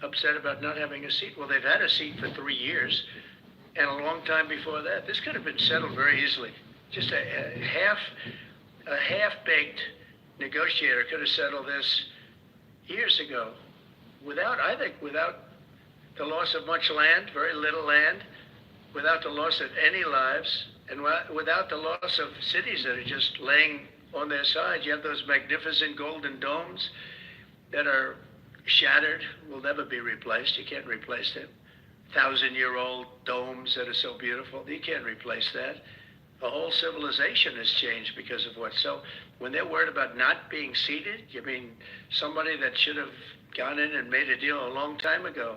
upset about not having a seat. Well, they've had a seat for 3 years, and a long time before that. This could have been settled very easily. Just a half-baked negotiator could have settled this years ago, I think, without the loss of much land, very little land, without the loss of any lives, and without the loss of cities that are just laying on their sides. You have those magnificent golden domes that are shattered, will never be replaced. You can't replace them. 1,000-year-old domes that are so beautiful, you can't replace that. The whole civilization has changed because of what. So when they're worried about not being seated, you mean somebody that should have gone in and made a deal a long time ago.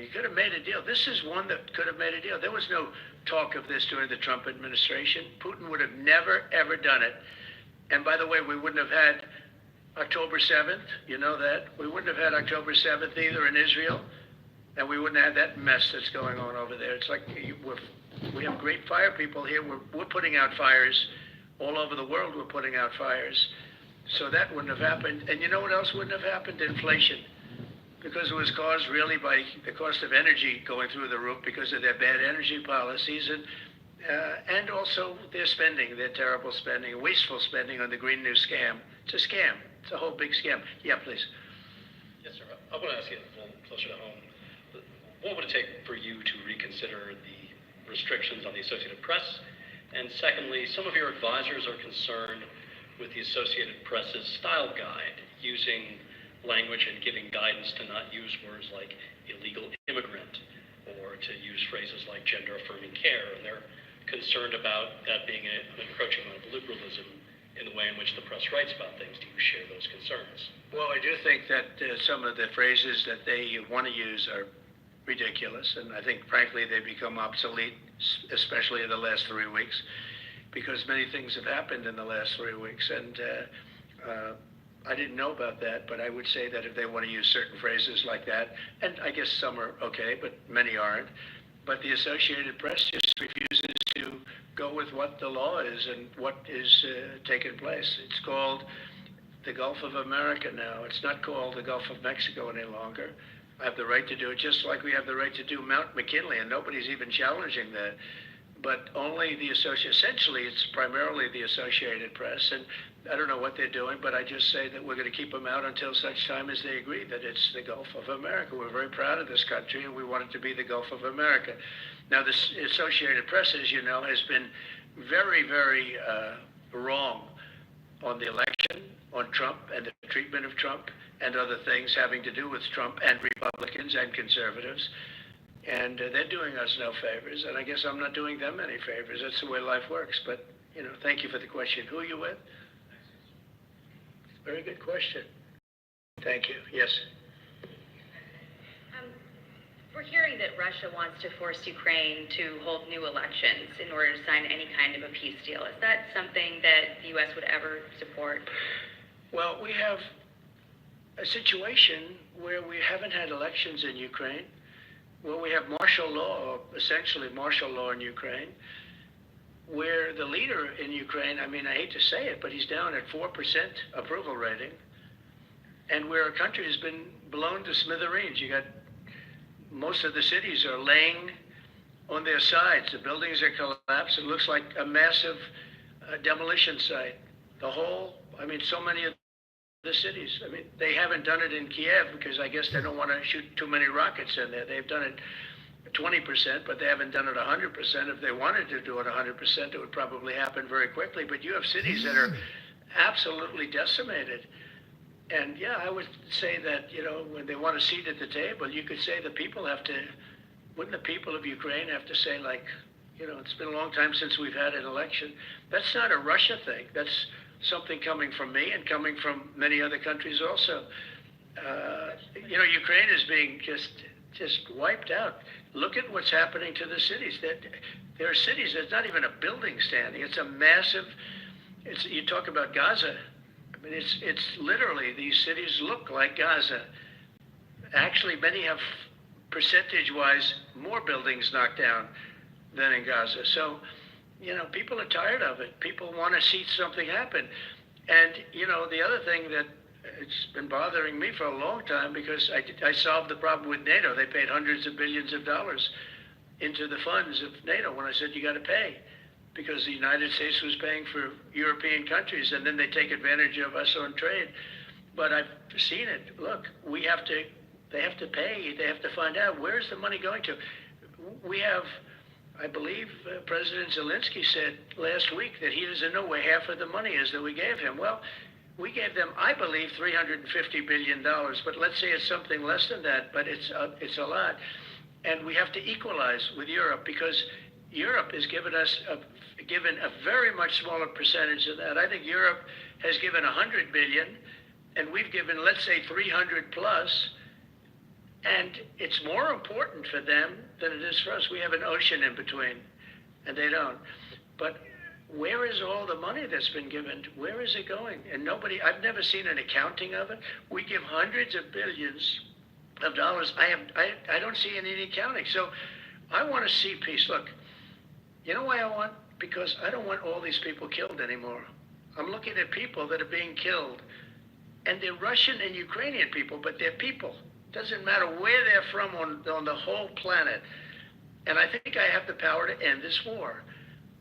You could have made a deal. This is one that could have made a deal. There was no talk of this during the Trump administration. Putin would have never, ever done it. And by the way, we wouldn't have had October 7th. You know that. We wouldn't have had October 7th either in Israel. And we wouldn't have that mess that's going on over there. It's like we have great fire people here. We're putting out fires. All over the world, we're putting out fires. So that wouldn't have happened. And you know what else wouldn't have happened? Inflation. Because it was caused really by the cost of energy going through the roof because of their bad energy policies and also their spending, their terrible spending, wasteful spending on the Green New scam. It's a scam. It's a whole big scam. Yeah, please. Yes, sir. I want to ask you a little closer to home. What would it take for you to reconsider the restrictions on the Associated Press? And secondly, some of your advisors are concerned with the Associated Press's style guide, using language and giving guidance to not use words like illegal immigrant or to use phrases like gender-affirming care. And they're concerned about that being an encroaching on liberalism in the way in which the press writes about things. Do you share those concerns? Well, I do think that some of the phrases that they want to use are ridiculous, and I think, frankly, they become obsolete, especially in the last 3 weeks, because many things have happened in the last 3 weeks, and I didn't know about that, but I would say that if they want to use certain phrases like that, and I guess some are okay, but many aren't, but the Associated Press just refuses to go with what the law is and what is taking place. It's called the Gulf of America now. It's not called the Gulf of Mexico any longer. I have the right to do it, just like we have the right to do Mount McKinley, and nobody's even challenging that. But only essentially it's primarily the Associated Press, and I don't know what they're doing, but I just say that we're going to keep them out until such time as they agree that it's the Gulf of America. We're very proud of this country, and we want it to be the Gulf of America. Now, the Associated Press, as you know, has been very, very wrong on the election, on Trump and the treatment of Trump and other things having to do with Trump and Republicans and conservatives. And they're doing us no favors, and I guess I'm not doing them any favors. That's the way life works. But, thank you for the question. Who are you with? Very good question. Thank you. Yes. We're hearing that Russia wants to force Ukraine to hold new elections in order to sign any kind of a peace deal. Is that something that the U.S. would ever support? Well, we have a situation where we haven't had elections in Ukraine, where we have martial law, essentially martial law in Ukraine, where the leader in Ukraine, I hate to say it, but he's down at 4% approval rating, and where a country has been blown to smithereens. You got most of the cities are laying on their sides. The buildings are collapsed. It looks like a massive demolition site. So many of the cities. They haven't done it in Kiev because I guess they don't want to shoot too many rockets in there. They've done it 20%, but they haven't done it 100%. If they wanted to do it 100%, it would probably happen very quickly. But you have cities that are absolutely decimated. And yeah, I would say that, when they want a seat at the table, you could say wouldn't the people of Ukraine have to say, it's been a long time since we've had an election. That's not a Russia thing. That's something coming from me and coming from many other countries also. Ukraine is being just wiped out. Look at what's happening to the cities. There are cities, there's not even a building standing. It's a massive, you talk about Gaza. It's literally, these cities look like Gaza. Actually, many have percentage-wise more buildings knocked down than in Gaza. So, people are tired of it. People want to see something happen. And, the other thing that it's been bothering me for a long time because I solved the problem with NATO. They paid hundreds of billions of dollars into the funds of NATO when I said you got to pay, because the United States was paying for European countries, and then they take advantage of us on trade. But I've seen it. Look, they have to pay. They have to find out where's the money going to. We have, I believe, President Zelensky said last week that he doesn't know where half of the money is that we gave him. Well, we gave them, I believe, $350 billion, but let's say it's something less than that, but it's a lot. And we have to equalize with Europe, because Europe has given us given a very much smaller percentage of that. I think Europe has given 100 billion, and we've given, let's say, 300 plus, and it's more important for them than it is for us. We have an ocean in between, and they don't. But where is all the money that's been given? Where is it going? And I've never seen an accounting of it. We give hundreds of billions of dollars. I don't see any accounting. So I want to see peace. Look, you know why I want? Because I don't want all these people killed anymore. I'm looking at people that are being killed, and they're Russian and Ukrainian people, but they're people. Doesn't matter where they're from on the whole planet. And I think I have the power to end this war.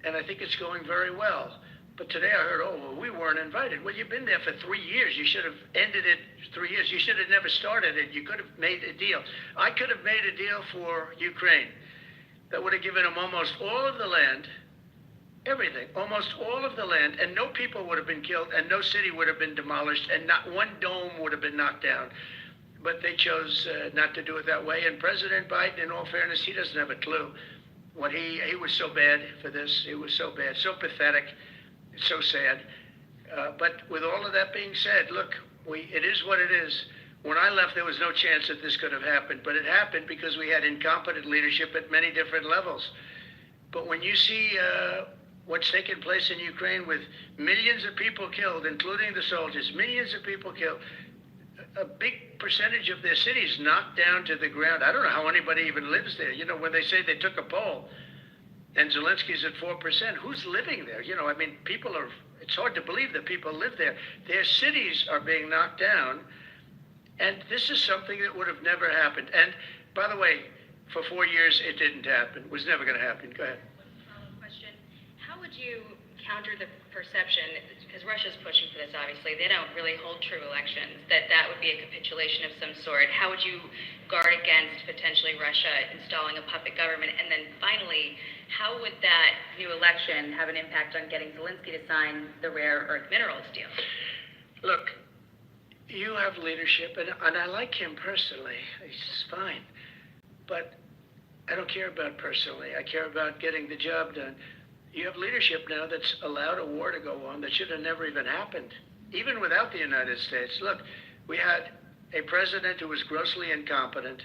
And I think it's going very well. But today I heard, oh, well, we weren't invited. Well, you've been there for 3 years. You should have ended it 3 years. You should have never started it. You could have made a deal. I could have made a deal for Ukraine that would have given them almost all of the land, everything, almost all of the land, and no people would have been killed, and no city would have been demolished, and not one dome would have been knocked down. But they chose not to do it that way. And President Biden, in all fairness, he doesn't have a clue. What he was so bad for this. It was so bad, so pathetic, so sad. But with all of that being said, look, it is what it is. When I left, there was no chance that this could have happened. But it happened because we had incompetent leadership at many different levels. But when you see what's taking place in Ukraine with millions of people killed, including the soldiers, millions of people killed, a big percentage of their cities knocked down to the ground. I don't know how anybody even lives there. You know, when they say they took a poll and Zelensky's at 4%, who's living there? You know, I mean, it's hard to believe that people live there. Their cities are being knocked down, and this is something that would have never happened. And by the way, for 4 years, it didn't happen. It was never going to happen. Go ahead. One follow-up question. How would you counter the perception, because Russia's pushing for this, obviously, they don't really hold true elections, that would be a capitulation of some sort. How would you guard against potentially Russia installing a puppet government? And then finally, how would that new election have an impact on getting Zelensky to sign the rare earth minerals deal? Look, you have leadership, and I like him personally. He's fine. But I don't care about personally. I care about getting the job done. You have leadership now that's allowed a war to go on that should have never even happened, even without the United States. Look, we had a president who was grossly incompetent.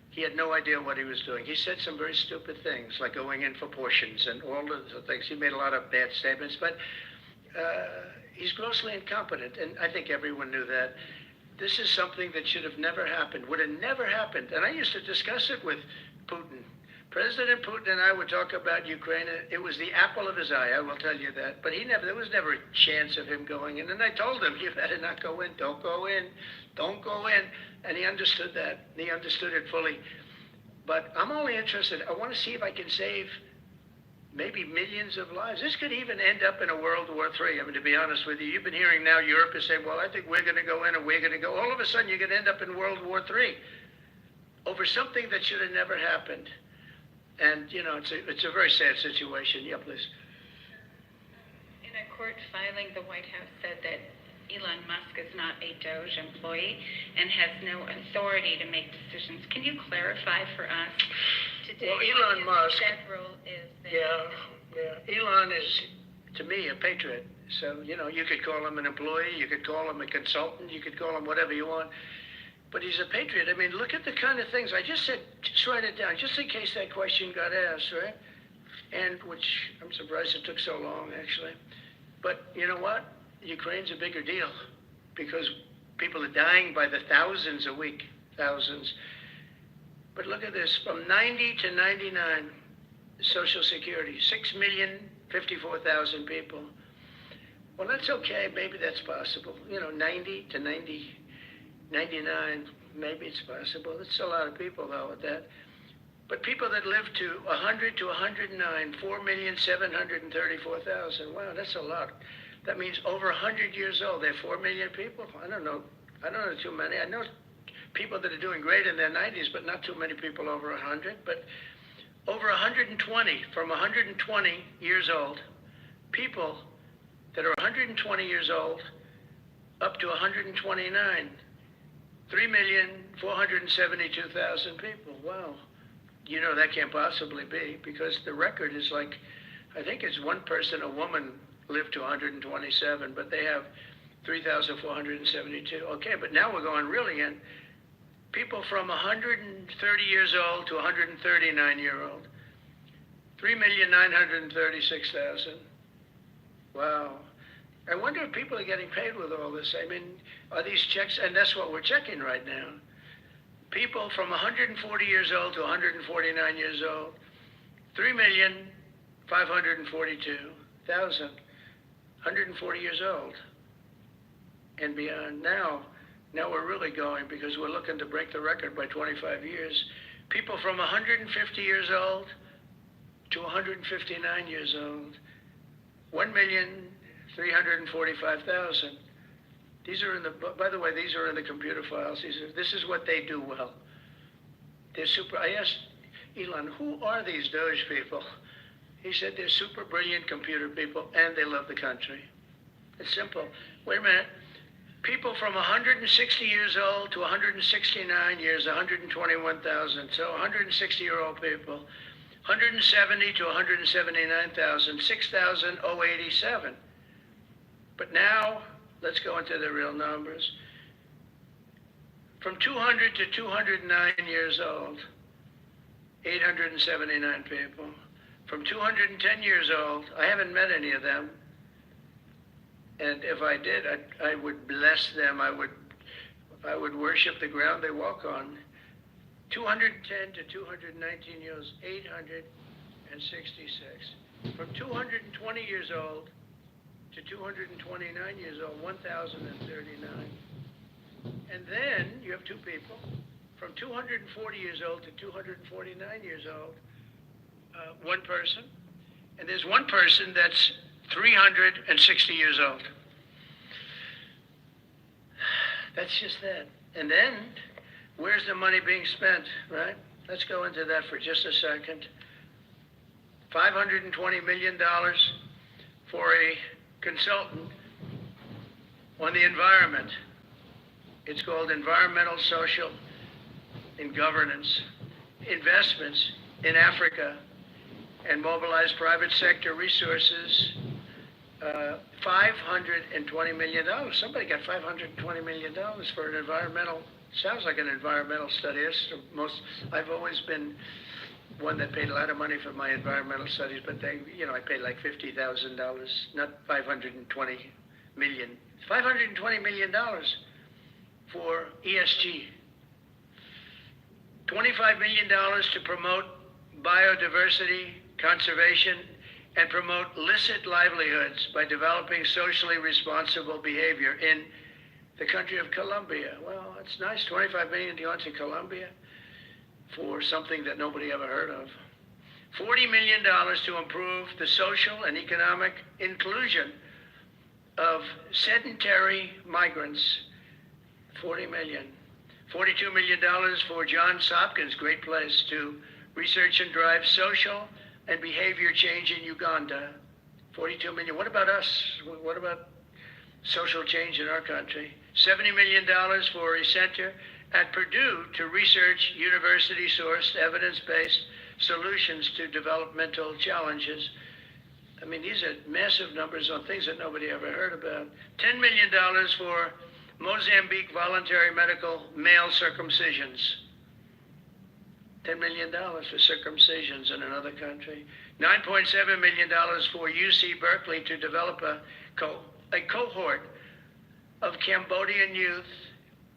He had no idea what he was doing. He said some very stupid things, like going in for portions and all of the things. He made a lot of bad statements, but he's grossly incompetent, and I think everyone knew that. This is something that should have never happened, would have never happened. And I used to discuss it with Putin. President Putin and I would talk about Ukraine. It was the apple of his eye, I will tell you that. But there was never a chance of him going in. And I told him, you better not go in. Don't go in. Don't go in. And he understood that. He understood it fully. But I'm only interested. I want to see if I can save maybe millions of lives. This could even end up in a World War III. I mean, to be honest with you, you've been hearing now Europe is saying, well, I think we're going to go in and we're going to go. All of a sudden, you're going to end up in World War III over something that should have never happened. And, you know, it's a very sad situation. Yeah, please. In a court filing, the White House said that Elon Musk is not a DOJ employee and has no authority to make decisions. Can you clarify for us today Well, Elon Musk, that role is there? Yeah. Elon is, to me, a patriot. So, you know, you could call him an employee, you could call him a consultant, you could call him whatever you want. But he's a patriot. I mean, look at the kind of things. I just said, just write it down, just in case that question got asked, right? And which, I'm surprised it took so long, actually. But you know what? Ukraine's a bigger deal because people are dying by the thousands a week, thousands. But look at this, from 90 to 99, Social Security, 6,054,000 people. Well, that's okay. Maybe that's possible. 90 to 99, maybe it's possible. It's a lot of people, though, at that. But people that live to 100 to 109, 4,734,000. Wow, that's a lot. That means over 100 years old. There are 4 million people. I don't know too many. I know people that are doing great in their 90s, but not too many people over 100. But over 120, from 120 years old, people that are 120 years old up to 129, 3,472,000 people. Wow. That can't possibly be, because the record is like, I think it's one person, a woman, lived to 127, but they have 3,472. Okay, but now we're going really in. People from 130 years old to 139-year-old, 3,936,000. Wow. I wonder if people are getting paid with all this. I mean, are these checks, and that's what we're checking right now. People from 140 years old to 149 years old, 3,542,000, 140 years old and beyond. Now we're really going, because we're looking to break the record by 25 years. People from 150 years old to 159 years old, 1,345,000. These are by the way, these are in the computer files. This is what they do well. I asked Elon, who are these Doge people? He said they're super brilliant computer people and they love the country. It's simple. Wait a minute. People from 160 years old to 169 years, 121,000. So 160-year-old people. 170 to 179,000, 6,087. But now, let's go into the real numbers. From 200 to 209 years old, 879 people. From 210 years old, I haven't met any of them. And if I did, I would bless them. I would worship the ground they walk on. 210 to 219 years, 866. From 220 years old to 229 years old, 1,039. And then you have two people, from 240 years old to 249 years old, one person. And there's one person that's 360 years old. That's just that. And then, where's the money being spent, right? Let's go into that for just a second. $520 million for a consultant on the environment. It's called Environmental, Social, and Governance. Investments in Africa and mobilize private sector resources. $520 million. Somebody got $520 million for an environmental, sounds like an environmental study. I've always been one that paid a lot of money for my environmental studies, but I paid like $50,000, not $520 million. $520 million for ESG. $25 million to promote biodiversity, conservation, and promote licit livelihoods by developing socially responsible behavior in the country of Colombia. Well, it's nice, $25 million to Colombia for something that nobody ever heard of. $40 million to improve the social and economic inclusion of sedentary migrants. $40 million. $42 million for Johns Hopkins, great place, to research and drive social and behavior change in Uganda. $42 million. What about us? What about social change in our country? $70 million for a center at Purdue to research university-sourced, evidence-based solutions to developmental challenges. I mean, these are massive numbers on things that nobody ever heard about. $10 million for Mozambique voluntary medical male circumcisions. $10 million for circumcisions in another country. $9.7 million for UC Berkeley to develop a cohort of Cambodian youth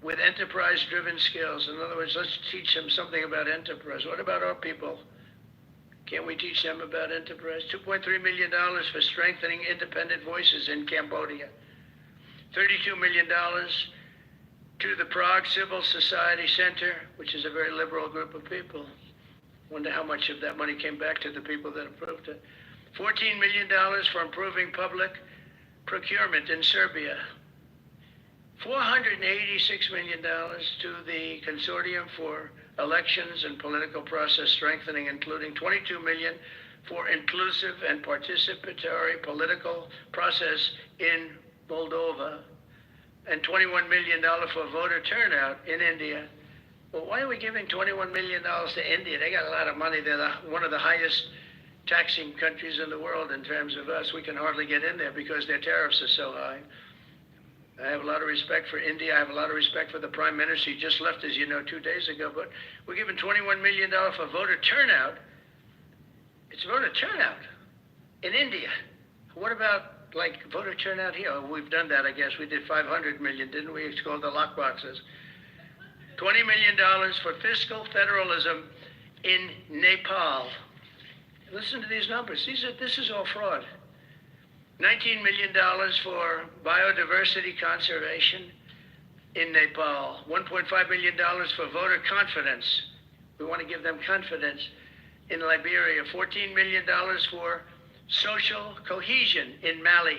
with enterprise-driven skills. In other words, let's teach them something about enterprise. What about our people? Can't we teach them about enterprise? $2.3 million for strengthening independent voices in Cambodia. $32 million to the Prague Civil Society Center, which is a very liberal group of people. Wonder how much of that money came back to the people that approved it. $14 million for improving public procurement in Serbia. $486 million to the Consortium for Elections and Political Process Strengthening, including $22 million for inclusive and participatory political process in Moldova, and $21 million for voter turnout in India. Well, why are we giving $21 million to India? They got a lot of money. They're one of the highest taxing countries in the world in terms of us. We can hardly get in there because their tariffs are so high. I have a lot of respect for India. I have a lot of respect for the Prime Minister. He just left, as you know, 2 days ago. But we're giving $21 million for voter turnout. It's voter turnout in India. What about, like, voter turnout here? Oh, we've done that, I guess. We did 500 million, didn't we? It's called the lock boxes. $20 million for fiscal federalism in Nepal. Listen to these numbers. This is all fraud. $19 million for biodiversity conservation in Nepal. $1.5 million for voter confidence. We want to give them confidence in Liberia. $14 million for social cohesion in Mali.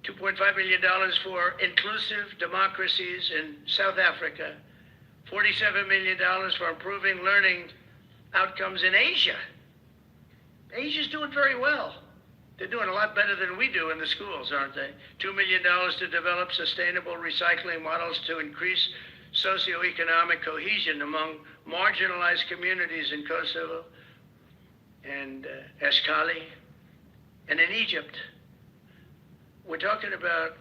$2.5 million for inclusive democracies in South Africa. $47 million for improving learning outcomes in Asia. Asia's doing very well. They're doing a lot better than we do in the schools, aren't they? $2 million to develop sustainable recycling models to increase socioeconomic cohesion among marginalized communities in Kosovo and Eskali and in Egypt. We're talking about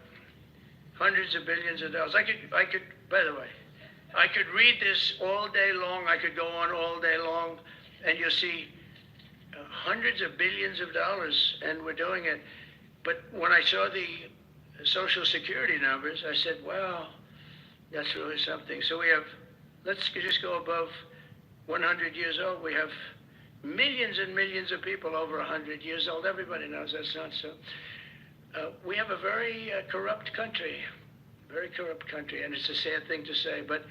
hundreds of billions of dollars. I could, by the way, I could read this all day long. I could go on all day long, and you'll see hundreds of billions of dollars, and we're doing it. But when I saw the Social Security numbers, I said, wow, that's really something. So we have, let's just go above 100 years old. We have millions and millions of people over 100 years old. Everybody knows that's not so. We have a very corrupt country, and it's a sad thing to say, but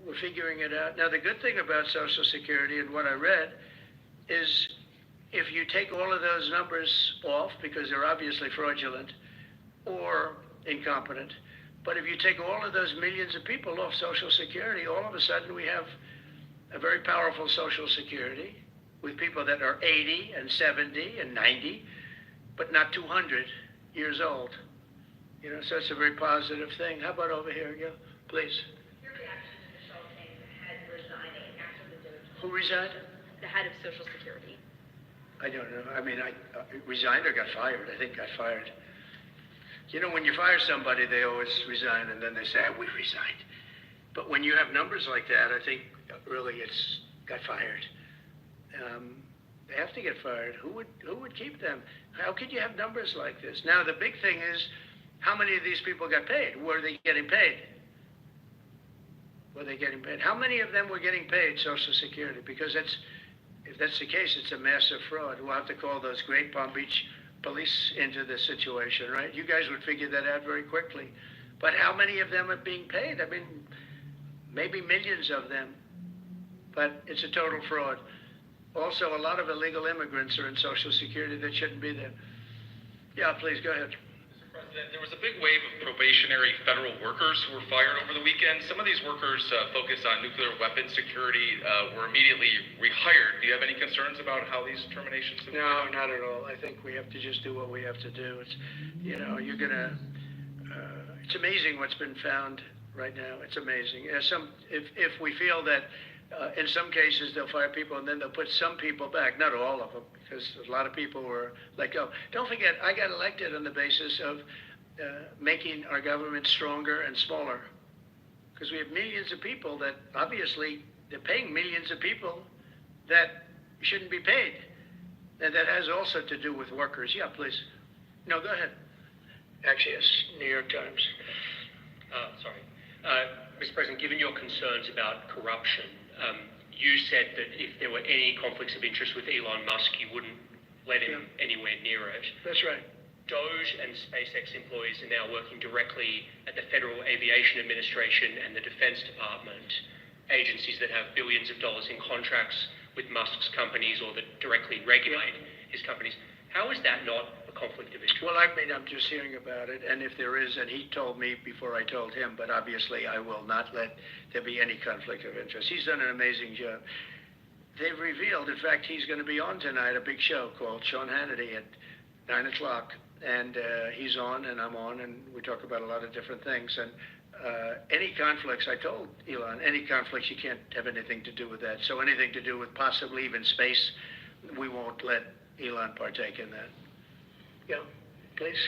we're figuring it out. Now, the good thing about Social Security and what I read is if you take all of those numbers off, because they're obviously fraudulent or incompetent, but if you take all of those millions of people off Social Security, all of a sudden we have a very powerful Social Security with people that are 80 and 70 and 90, but not 200 years old. You know, so it's a very positive thing. How about over here, Gil? Please. Your reaction to Michelle saying the head resigning after the DOJ? Who resigned? The head of Social Security. I don't know. I mean, I resigned or got fired. I think got fired. You know, when you fire somebody, they always resign, and then they say, we resigned. But when you have numbers like that, I think really it's got fired. They have to get fired. Who would keep them? How could you have numbers like this? Now, the big thing is, how many of these people got paid? Were they getting paid? Were they getting paid? How many of them were getting paid Social Security? Because if that's the case, it's a massive fraud. We'll have to call those Great Palm Beach police into this situation, right? You guys would figure that out very quickly. But how many of them are being paid? I mean, maybe millions of them. But it's a total fraud. Also, a lot of illegal immigrants are in Social Security that shouldn't be there. Yeah, please, go ahead. Mr. President, there was a big wave of probationary federal workers who were fired over the weekend. Some of these workers focused on nuclear weapons security were immediately rehired. Do you have any concerns about how these terminations have No, not at all. I think we have to just do what we have to do. It's, you know, you're gonna. It's amazing what's been found right now. It's amazing. If we feel that. In some cases, they'll fire people and then they'll put some people back, not all of them, because a lot of people were let go. Don't forget, I got elected on the basis of making our government stronger and smaller, because we have millions of people that obviously they're paying millions of people that shouldn't be paid. And that has also to do with workers. Yeah, please. No, go ahead. Actually, it's New York Times. Mr. President, given your concerns about corruption, you said that if there were any conflicts of interest with Elon Musk, you wouldn't let him anywhere near it. That's right. Doge and SpaceX employees are now working directly at the Federal Aviation Administration and the Defense Department, agencies that have billions of dollars in contracts with Musk's companies or that directly regulate his companies. How is that not a conflict of interest? Well, I mean, I'm just hearing about it, and if there is, and he told me before I told him, but obviously I will not let there be any conflict of interest. He's done an amazing job. They've revealed, in fact, he's going to be on tonight, a big show called Sean Hannity at 9 o'clock, and he's on and I'm on, and we talk about a lot of different things. And any conflicts, I told Elon, any conflicts, you can't have anything to do with that. So anything to do with possibly even space, we won't let Elon partake in that. Yeah, please.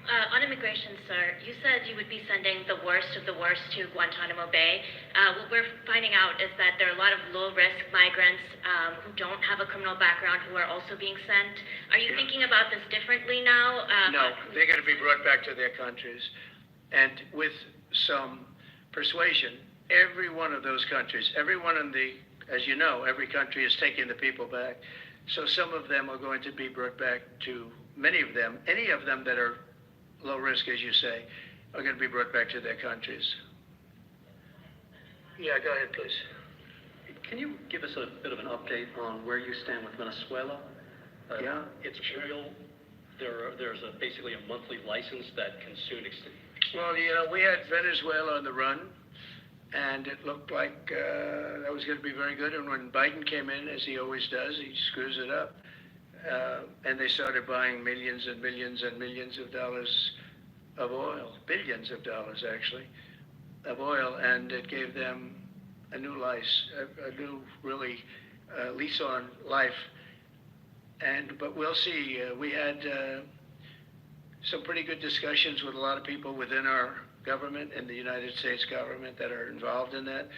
On immigration, sir, you said you would be sending the worst of the worst to Guantanamo Bay. What we're finding out is that there are a lot of low-risk migrants who don't have a criminal background who are also being sent. Are you thinking about this differently now? No, they're going to be brought back to their countries. And with some persuasion, every one of those countries, everyone in the, as you know, every country is taking the people back. So some of them are going to be brought back to, many of them, any of them that are low risk, as you say, are going to be brought back to their countries. Yeah, go ahead, please. Can you give us a bit of an update on where you stand with Venezuela? Yeah. It's real. There's basically a monthly license that can soon extend. Well, you know, we had Venezuela on the run, and it looked like that was going to be very good. And when Biden came in, as he always does, he screws it up. And they started buying millions and millions and millions of dollars of oil, billions of dollars actually, of oil, and it gave them a new lease on life. But we'll see. We had some pretty good discussions with a lot of people within our government and the United States government that are involved in that.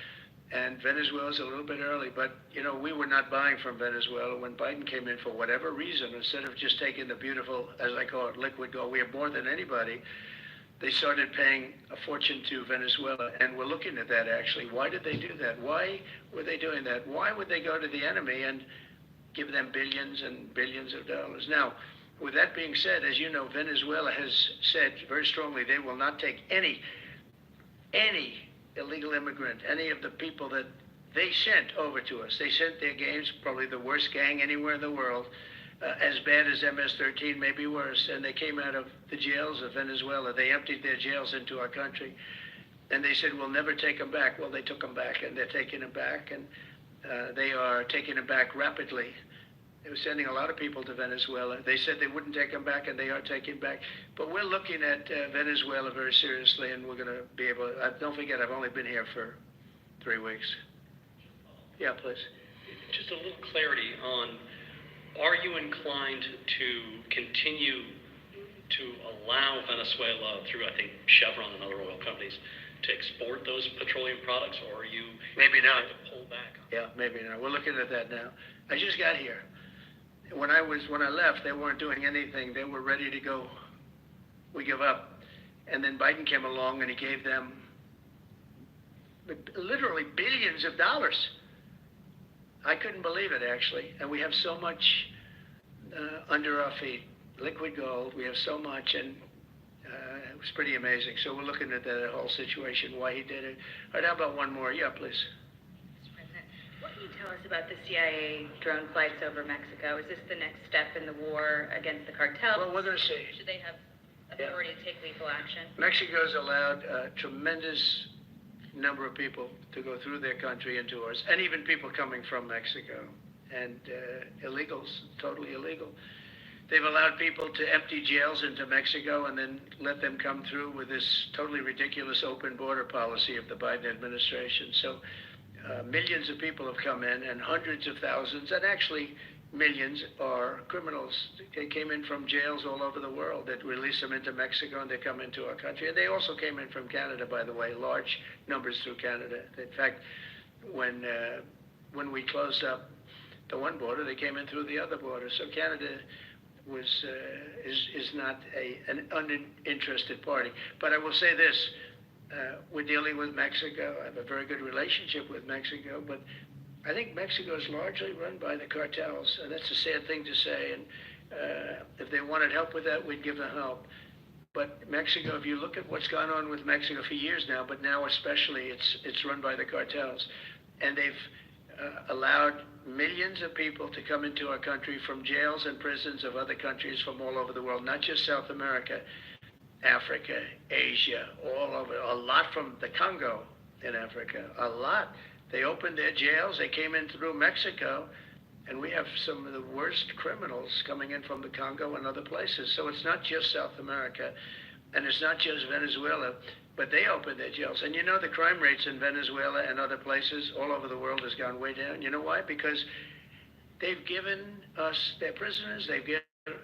And Venezuela's a little bit early, but, you know, we were not buying from Venezuela when Biden came in for whatever reason. Instead of just taking the beautiful, as I call it, liquid gold, we have more than anybody. They started paying a fortune to Venezuela, and we're looking at that, actually. Why did they do that? Why were they doing that? Why would they go to the enemy and give them billions and billions of dollars? Now, with that being said, as you know, Venezuela has said very strongly they will not take any illegal immigrant, any of the people that they sent over to us. They sent their gangs, probably the worst gang anywhere in the world, as bad as MS-13, maybe worse, and they came out of the jails of Venezuela. They emptied their jails into our country, and they said, we'll never take them back. Well, they took them back, and they're taking them back, and they are taking them back rapidly. They were sending a lot of people to Venezuela. They said they wouldn't take them back, and they are taking back. But we're looking at Venezuela very seriously, and we're going to be able to, don't forget, I've only been here for 3 weeks. Yeah, please. Just a little clarity on, are you inclined to continue to allow Venezuela, through, I think, Chevron and other oil companies, to export those petroleum products, or are you maybe not to pull back? Yeah, maybe not. We're looking at that now. I just got here. When I left, they weren't doing anything. They were ready to go. We give up. And then Biden came along and he gave them literally billions of dollars. I couldn't believe it, actually. And we have so much under our feet. Liquid gold, we have so much, and it was pretty amazing. So we're looking at that whole situation, why he did it. All right, how about one more? Yeah, please. What can you tell us about the CIA drone flights over Mexico? Is this the next step in the war against the cartel? Well, we're going to see. Should they have authority to take lethal action? Mexico's allowed a tremendous number of people to go through their country into ours, and even people coming from Mexico, and illegals, totally illegal. They've allowed people to empty jails into Mexico and then let them come through with this totally ridiculous open border policy of the Biden administration. So millions of people have come in, and hundreds of thousands, and actually millions, are criminals. They came in from jails all over the world that release them into Mexico, and they come into our country. And they also came in from Canada, by the way, large numbers through Canada. In fact, when we closed up the one border, they came in through the other border. So Canada is not an uninterested party. But I will say this, We're dealing with Mexico. I have a very good relationship with Mexico, but I think Mexico is largely run by the cartels, and that's a sad thing to say. And if they wanted help with that, we'd give them help. But Mexico, if you look at what's gone on with Mexico for years now, but now especially, it's run by the cartels, and they've allowed millions of people to come into our country from jails and prisons of other countries from all over the world, not just South America, Africa, Asia, all over, a lot from the Congo in Africa, a lot. They opened their jails, they came in through Mexico, and we have some of the worst criminals coming in from the Congo and other places. So it's not just South America, and it's not just Venezuela, but they opened their jails. And you know, the crime rates in Venezuela and other places all over the world has gone way down. You know why? Because they've given us their prisoners, they've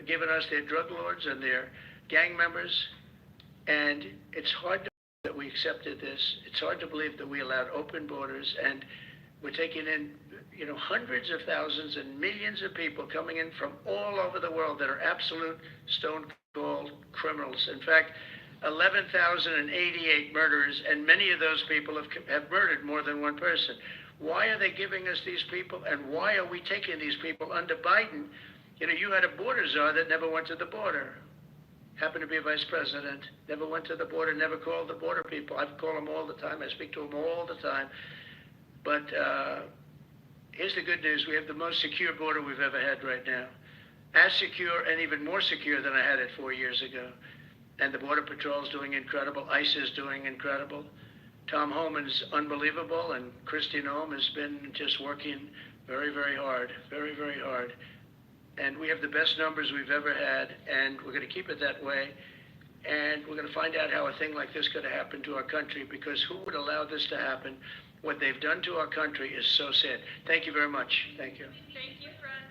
given us their drug lords and their gang members, and it's hard to believe that we accepted this. It's hard to believe that we allowed open borders, and we're taking in, you know, hundreds of thousands and millions of people coming in from all over the world that are absolute stone-cold criminals. In fact, 11,088 murderers, and many of those people have murdered more than one person. Why are they giving us these people, and why are we taking these people under Biden? You know, you had a border czar that never went to the border. Happened to be a vice president, never went to the border, never called the border people. I call them all the time. I speak to them all the time. But here's the good news. We have the most secure border we've ever had right now. As secure and even more secure than I had it 4 years ago. And the Border Patrol is doing incredible. ICE is doing incredible. Tom Homan's unbelievable, and Christine Noem has been just working very, very hard, very, very hard. And we have the best numbers we've ever had, and we're going to keep it that way. And we're going to find out how a thing like this could have happened to our country, because who would allow this to happen? What they've done to our country is so sad. Thank you very much. Thank you. Thank you, Ron.